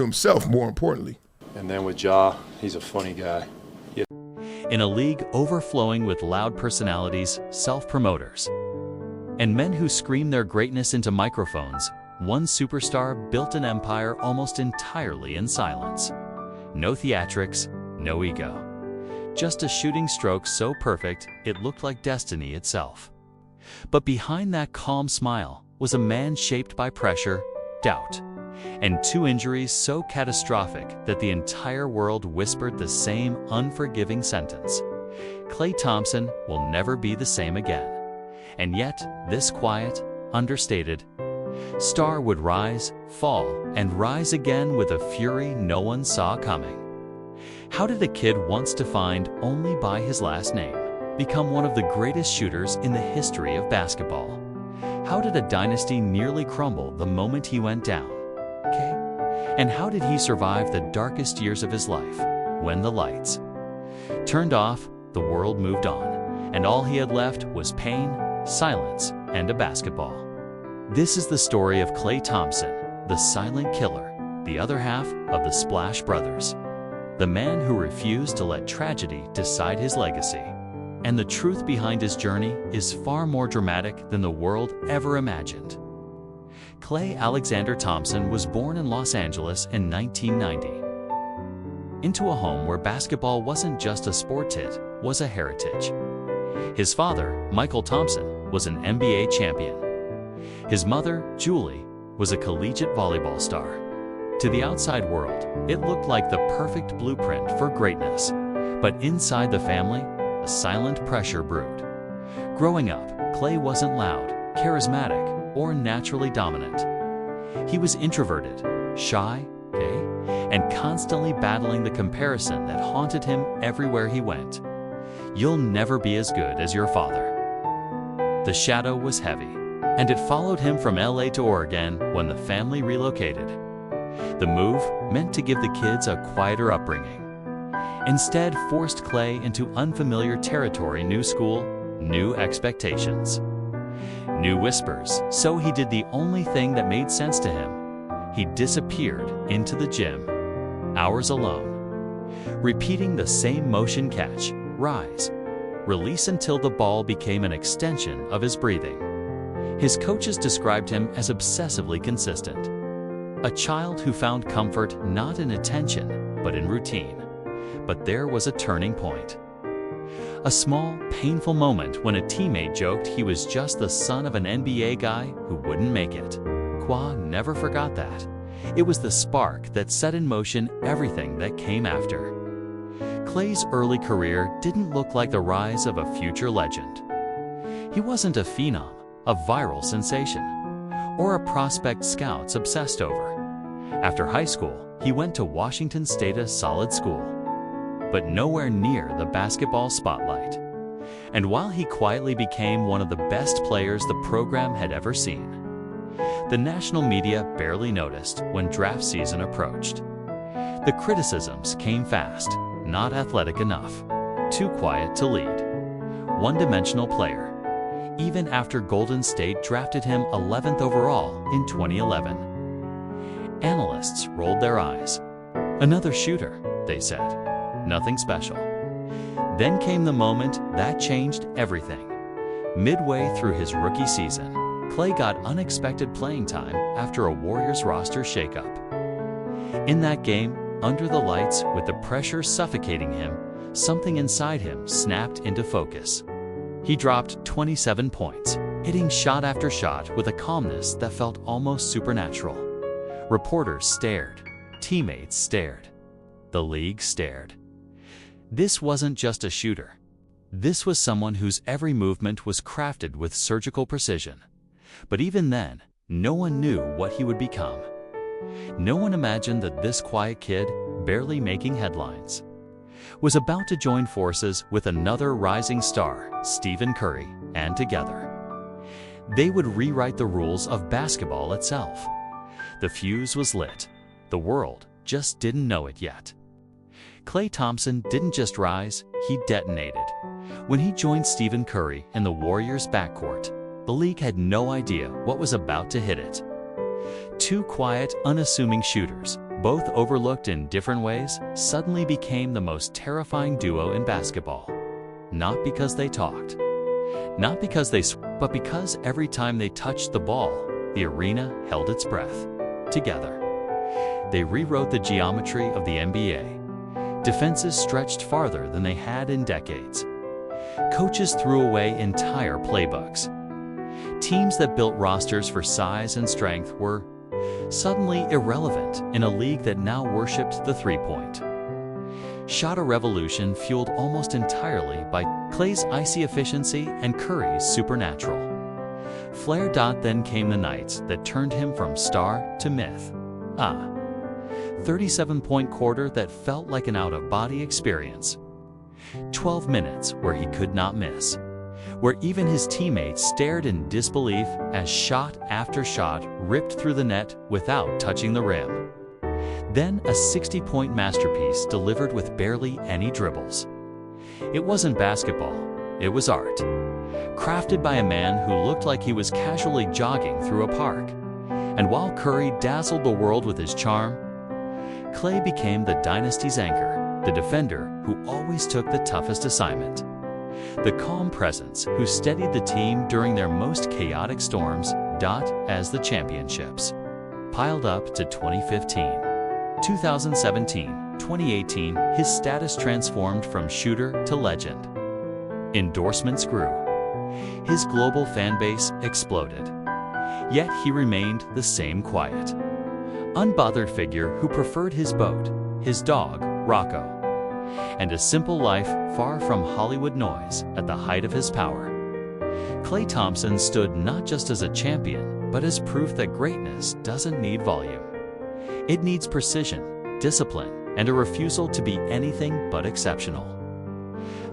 himself, more importantly. And then with Ja, he's a funny guy. In a league overflowing with loud personalities, self-promoters, and men who scream their greatness into microphones, one superstar built an empire almost entirely in silence. No theatrics, no ego. Just a shooting stroke so perfect it looked like destiny itself. But behind that calm smile was a man shaped by pressure, doubt, and two injuries so catastrophic that the entire world whispered the same unforgiving sentence: Klay Thompson will never be the same again. And yet, this quiet, understated star would rise, fall, and rise again with a fury no one saw coming. How did a kid once defined only by his last name become one of the greatest shooters in the history of basketball? How did a dynasty nearly crumble the moment he went down? And how did he survive the darkest years of his life, when the lights turned off, the world moved on, and all he had left was pain, silence, and a basketball? This is the story of Klay Thompson, the silent killer, the other half of the Splash Brothers, the man who refused to let tragedy decide his legacy. And the truth behind his journey is far more dramatic than the world ever imagined. Klay Alexander Thompson was born in Los Angeles in 1990, into a home where basketball wasn't just a sport, it was a heritage. His father, Michael Thompson, was an NBA champion. His mother, Julie, was a collegiate volleyball star. To the outside world, it looked like the perfect blueprint for greatness. But inside the family, a silent pressure brewed. Growing up, Klay wasn't loud, charismatic, or naturally dominant. He was introverted, shy, and constantly battling the comparison that haunted him everywhere he went. You'll never be as good as your father. The shadow was heavy, and it followed him from LA to Oregon when the family relocated. The move meant to give the kids a quieter upbringing. Instead, forced Klay into unfamiliar territory, new school, new expectations, new whispers. So he did the only thing that made sense to him. He disappeared into the gym, hours alone, repeating the same motion: catch, rise, release, until the ball became an extension of his breathing. His coaches described him as obsessively consistent, a child who found comfort not in attention, but in routine. But there was a turning point. A small, painful moment when a teammate joked he was just the son of an NBA guy who wouldn't make it. Kwa never forgot that. It was the spark that set in motion everything that came after. Klay's early career didn't look like the rise of a future legend. He wasn't a phenom, a viral sensation, or a prospect scouts obsessed over. After high school, he went to Washington State, a solid school, but nowhere near the basketball spotlight. And while he quietly became one of the best players the program had ever seen, the national media barely noticed when draft season approached. The criticisms came fast: not athletic enough, too quiet to lead, one-dimensional player, even after Golden State drafted him 11th overall in 2011. Analysts rolled their eyes. Another shooter, they said. Nothing special. Then came the moment that changed everything. Midway through his rookie season, Klay got unexpected playing time after a Warriors roster shakeup. In that game, under the lights, with the pressure suffocating him, something inside him snapped into focus. He dropped 27 points, hitting shot after shot with a calmness that felt almost supernatural. Reporters stared, teammates stared, the league stared. This wasn't just a shooter. This was someone whose every movement was crafted with surgical precision. But even then, no one knew what he would become. No one imagined that this quiet kid, barely making headlines, was about to join forces with another rising star, Stephen Curry, and together, they would rewrite the rules of basketball itself. The fuse was lit. The world just didn't know it yet. Klay Thompson didn't just rise, he detonated. When he joined Stephen Curry in the Warriors' backcourt, the league had no idea what was about to hit it. Two quiet, unassuming shooters, both overlooked in different ways, suddenly became the most terrifying duo in basketball. Not because they talked, not because but because every time they touched the ball, the arena held its breath. Together, they rewrote the geometry of the NBA. Defenses stretched farther than they had in decades. Coaches threw away entire playbooks. Teams that built rosters for size and strength were suddenly irrelevant in a league that now worshipped the three-point shot. A revolution fueled almost entirely by Klay's icy efficiency and Curry's supernatural flair. Then came the nights that turned him from star to myth. 37-point quarter that felt like an out-of-body experience. 12 minutes where he could not miss, where even his teammates stared in disbelief as shot after shot ripped through the net without touching the rim. Then a 60-point masterpiece delivered with barely any dribbles. It wasn't basketball, it was art. Crafted by a man who looked like he was casually jogging through a park. And while Curry dazzled the world with his charm, Klay became the dynasty's anchor, the defender who always took the toughest assignment. The calm presence who steadied the team during their most chaotic storms. As the championships piled up to 2015, 2017, 2018, his status transformed from shooter to legend. Endorsements grew. His global fan base exploded. Yet he remained the same quiet, unbothered figure who preferred his boat, his dog, Rocco, and a simple life far from Hollywood noise. At the height of his power, Klay Thompson stood not just as a champion, but as proof that greatness doesn't need volume. It needs precision, discipline, and a refusal to be anything but exceptional.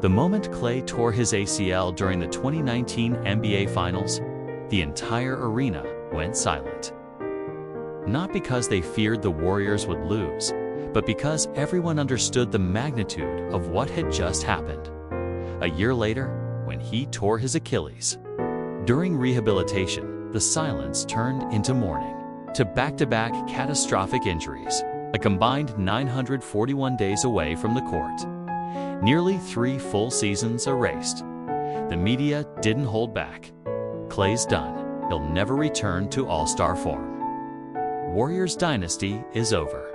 The moment Klay tore his ACL during the 2019 NBA Finals, the entire arena went silent. Not because they feared the Warriors would lose, but because everyone understood the magnitude of what had just happened. A year later, when he tore his Achilles. During rehabilitation, the silence turned into mourning. To back-to-back catastrophic injuries, a combined 941 days away from the court. Nearly 3 full seasons erased. The media didn't hold back. Klay's done. He'll never return to all-star form. Warriors dynasty is over.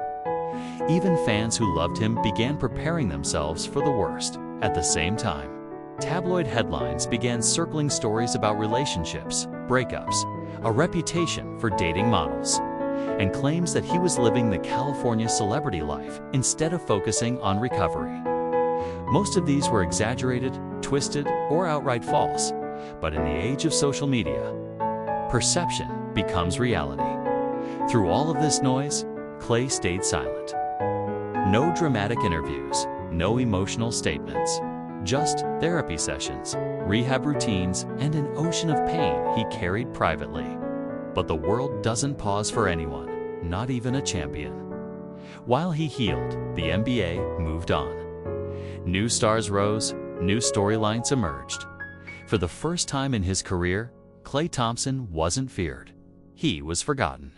Even fans who loved him began preparing themselves for the worst. At the same time, tabloid headlines began circling stories about relationships, breakups, a reputation for dating models, and claims that he was living the California celebrity life instead of focusing on recovery. Most of these were exaggerated, twisted, or outright false, but in the age of social media, perception becomes reality. Through all of this noise, Klay stayed silent. No dramatic interviews, no emotional statements, just therapy sessions, rehab routines, and an ocean of pain he carried privately. But the world doesn't pause for anyone, not even a champion. While he healed, the NBA moved on. New stars rose, new storylines emerged. For the first time in his career, Klay Thompson wasn't feared. He was forgotten.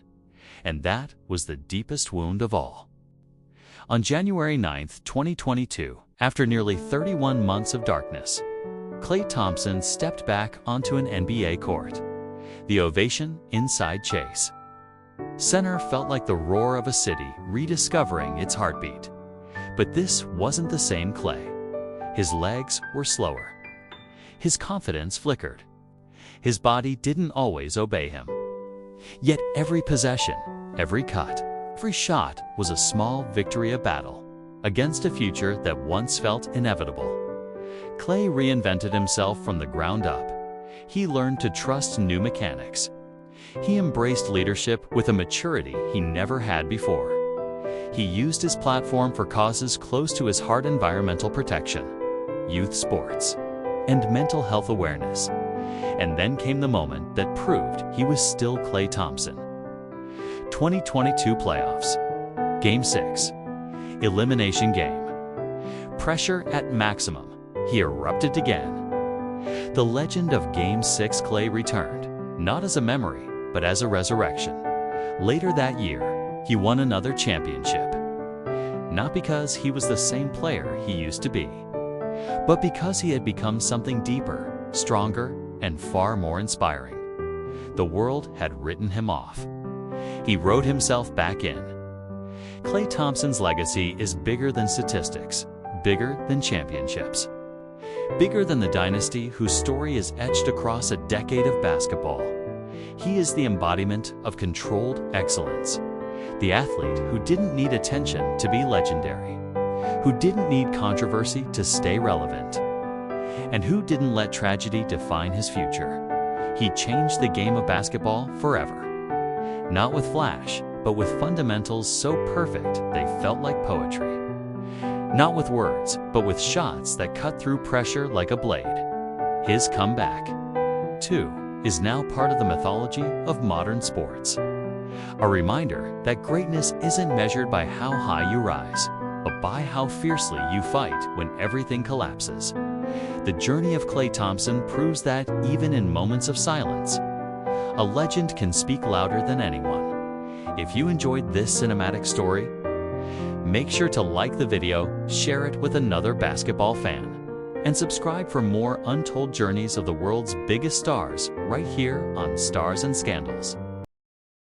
And that was the deepest wound of all. On January 9, 2022, after nearly 31 months of darkness, Klay Thompson stepped back onto an NBA court. The ovation inside Chase Center felt like the roar of a city rediscovering its heartbeat. But this wasn't the same Klay. His legs were slower. His confidence flickered. His body didn't always obey him. Yet every possession, every cut, every shot was a small victory, a battle against a future that once felt inevitable. Klay reinvented himself from the ground up. He learned to trust new mechanics. He embraced leadership with a maturity he never had before. He used his platform for causes close to his heart: environmental protection, youth sports, and mental health awareness. And then came the moment that proved he was still Klay Thompson. 2022 playoffs. Game 6. Elimination game. Pressure at maximum. He erupted again. The legend of Game 6 Klay returned, not as a memory, but as a resurrection. Later that year, he won another championship. Not because he was the same player he used to be, but because he had become something deeper, stronger, and far more inspiring. The world had written him off. He wrote himself back in. Klay Thompson's legacy is bigger than statistics, bigger than championships, bigger than the dynasty whose story is etched across a decade of basketball. He is the embodiment of controlled excellence, the athlete who didn't need attention to be legendary, who didn't need controversy to stay relevant, and who didn't let tragedy define his future. He changed the game of basketball forever. Not with flash, but with fundamentals so perfect they felt like poetry. Not with words, but with shots that cut through pressure like a blade. His comeback, too, is now part of the mythology of modern sports. A reminder that greatness isn't measured by how high you rise, but by how fiercely you fight when everything collapses. The journey of Klay Thompson proves that even in moments of silence, a legend can speak louder than anyone. If you enjoyed this cinematic story, make sure to like the video, share it with another basketball fan, and subscribe for more untold journeys of the world's biggest stars right here on Stars and Scandals.